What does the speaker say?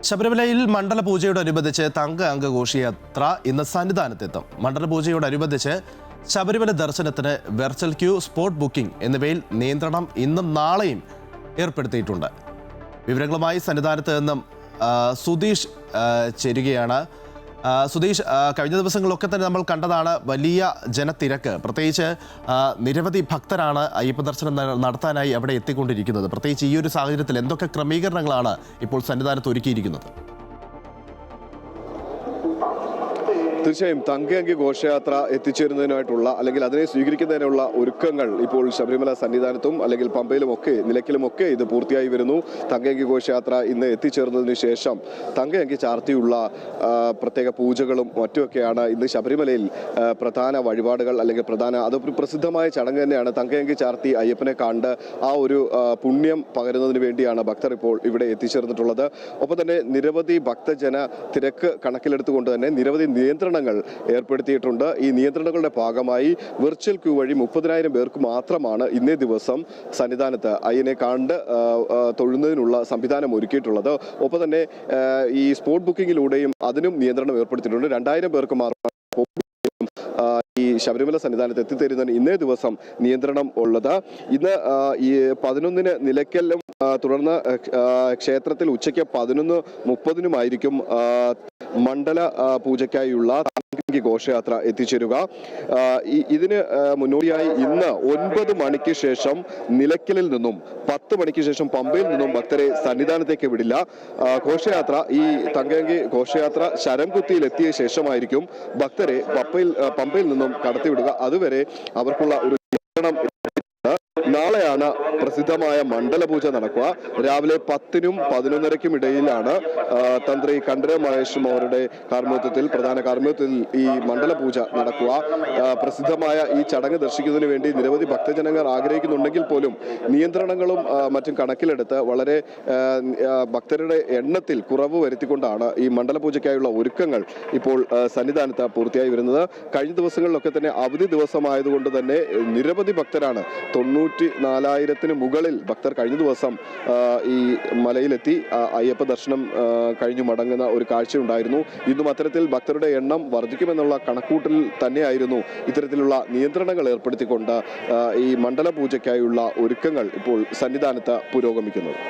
ശബരിമലയിൽ മണ്ഡലപൂജയോടനുബന്ധിച്ച് തങ്ക അംഗ ഘോഷയാത്ര ഇന്ന് സന്നിധാനത്തെത്തും. മണ്ഡലപൂജയോടനുബന്ധിച്ച് ശബരിമല ദർശനത്തിന് വെർച്വൽ ക്യൂ, സ്പോട്ട് ബുക്കിംഗ് എന്നിവയിൽ നിയന്ത്രണം ഇന്നും നാളെയും ഏർപ്പെടുത്തിയിട്ടുണ്ട്. വിവരങ്ങളുമായി സന്നിധാനത്ത് നിന്നും സുധീഷ് ചേരുകയാണ്. സുധീഷ്, കഴിഞ്ഞ ദിവസങ്ങളിലൊക്കെ തന്നെ നമ്മൾ കണ്ടതാണ് വലിയ ജനത്തിരക്ക്. പ്രത്യേകിച്ച് നിരവധി ഭക്തരാണ് അയ്യപ്പ ദർശനം നടത്താനായി അവിടെ എത്തിക്കൊണ്ടിരിക്കുന്നത്. പ്രത്യേകിച്ച് ഈ ഒരു സാഹചര്യത്തിൽ എന്തൊക്കെ ക്രമീകരണങ്ങളാണ് ഇപ്പോൾ സന്നിധാനത്ത് ഒരുക്കിയിരിക്കുന്നത്? തീർച്ചയായും തങ്കയങ്കി ഘോഷയാത്ര എത്തിച്ചേരുന്നതിനായിട്ടുള്ള അല്ലെങ്കിൽ അതിനെ സ്വീകരിക്കുന്നതിനുള്ള ഒരുക്കങ്ങൾ ഇപ്പോൾ ശബരിമല സന്നിധാനത്തും അല്ലെങ്കിൽ പമ്പയിലുമൊക്കെ നിലയ്ക്കലുമൊക്കെ ഇത് പൂർത്തിയായി വരുന്നു. തങ്കയങ്കി ഘോഷയാത്ര ഇന്ന് എത്തിച്ചേർന്നതിന് ശേഷം തങ്കയങ്കി ചാർത്തിയുള്ള പ്രത്യേക പൂജകളും മറ്റുമൊക്കെയാണ് ഇന്ന് ശബരിമലയിൽ പ്രധാന വഴിപാടുകൾ അല്ലെങ്കിൽ അതൊരു പ്രസിദ്ധമായ ചടങ്ങ് തന്നെയാണ്. തങ്കയങ്കി ചാർത്തി അയ്യപ്പനെ കണ്ട് ആ ഒരു പുണ്യം പകരുന്നതിന് വേണ്ടിയാണ് ഭക്തർ ഇപ്പോൾ ഇവിടെ എത്തിച്ചേർന്നിട്ടുള്ളത്. ഒപ്പം തന്നെ നിരവധി ഭക്തജന തിരക്ക് കണക്കിലെടുത്തുകൊണ്ട് തന്നെ നിരവധി നിയന്ത്രണങ്ങൾ ഏർപ്പെടുത്തിയിട്ടുണ്ട്. ഈ നിയന്ത്രണങ്ങളുടെ ഭാഗമായി വെർച്വൽ ക്യൂ വഴി 30,000 പേർക്ക് മാത്രമാണ് ഇന്നേ ദിവസം സന്നിധാനത്ത് അയ്യനെ കണ്ട് തൊഴുന്നതിനുള്ള സംവിധാനം ഒരുക്കിയിട്ടുള്ളത്. ഒപ്പം തന്നെ ഈ സ്പോട്ട് ബുക്കിങ്ങിലൂടെയും അതിനും നിയന്ത്രണം ഏർപ്പെടുത്തിയിട്ടുണ്ട്. 2,000 പേർക്ക് മാത്രമാണ് ഈ ശബരിമല സന്നിധാനത്ത് എത്തിത്തരുന്നതിന് ഇന്നേ ദിവസം നിയന്ത്രണം ഉള്ളത്. ഇന്ന് ഈ 11-ന് നിലയ്ക്കലും തുടർന്ന് ക്ഷേത്രത്തിൽ ഉച്ചയ്ക്ക് 11:30-നുമായിരിക്കും മണ്ഡല പൂജയ്ക്കായുള്ള തങ്കയങ്കി ഘോഷയാത്ര എത്തിച്ചേരുക. ഇതിന് മുന്നോടിയായി ഇന്ന് 9 മണിക്ക് ശേഷം നിലയ്ക്കലിൽ നിന്നും 10 മണിക്ക് ശേഷം പമ്പയിൽ നിന്നും ഭക്തരെ സന്നിധാനത്തേക്ക് വിടില്ല. ഘോഷയാത്ര ഈ തങ്കയങ്കി ഘോഷയാത്ര ശരംകുത്തിയിൽ എത്തിയ ശേഷമായിരിക്കും ഭക്തരെ പമ്പയിൽ നിന്നും കടത്തിവിടുക. അതുവരെ അവർക്കുള്ള ഒരു നാളെയാണ് പ്രസിദ്ധമായ മണ്ഡലപൂജ നടക്കുക. രാവിലെ 10-നും 11:30-ക്കും ഇടയിലാണ് തന്ത്രി കണ്ഠരര് മഹേഷും അവരുടെ പ്രധാന കാർമ്മികത്വത്തിൽ ഈ മണ്ഡലപൂജ നടക്കുക. പ്രസിദ്ധമായ ഈ ചടങ്ങ് ദർശിക്കുന്നതിന് വേണ്ടി നിരവധി ഭക്തജനങ്ങൾ ആഗ്രഹിക്കുന്നുണ്ടെങ്കിൽ പോലും നിയന്ത്രണങ്ങളും മറ്റും കണക്കിലെടുത്ത് വളരെ ഭക്തരുടെ എണ്ണത്തിൽ കുറവ് വരുത്തിക്കൊണ്ടാണ് ഈ മണ്ഡലപൂജയ്ക്കായുള്ള ഒരുക്കങ്ങൾ ഇപ്പോൾ സന്നിധാനത്ത് പൂർത്തിയായി വരുന്നത്. കഴിഞ്ഞ ദിവസങ്ങളിലൊക്കെ തന്നെ അവധി ദിവസമായതുകൊണ്ട് തന്നെ നിരവധി ഭക്തരാണ് 94,000-ന് മുകളിൽ ഭക്തർ കഴിഞ്ഞ ദിവസം ഈ മലയിലെത്തി അയ്യപ്പ ദർശനം കഴിഞ്ഞു മടങ്ങുന്ന ഒരു കാഴ്ചയുണ്ടായിരുന്നു. ഇന്നും അത്തരത്തിൽ ഭക്തരുടെ എണ്ണം വർദ്ധിക്കുമെന്നുള്ള കണക്കൂട്ടിൽ തന്നെയായിരുന്നു ഇത്തരത്തിലുള്ള നിയന്ത്രണങ്ങൾ ഏർപ്പെടുത്തിക്കൊണ്ട് ഈ മണ്ഡല പൂജയ്ക്കായുള്ള ഒരുക്കങ്ങൾ ഇപ്പോൾ സന്നിധാനത്ത് പുരോഗമിക്കുന്നത്.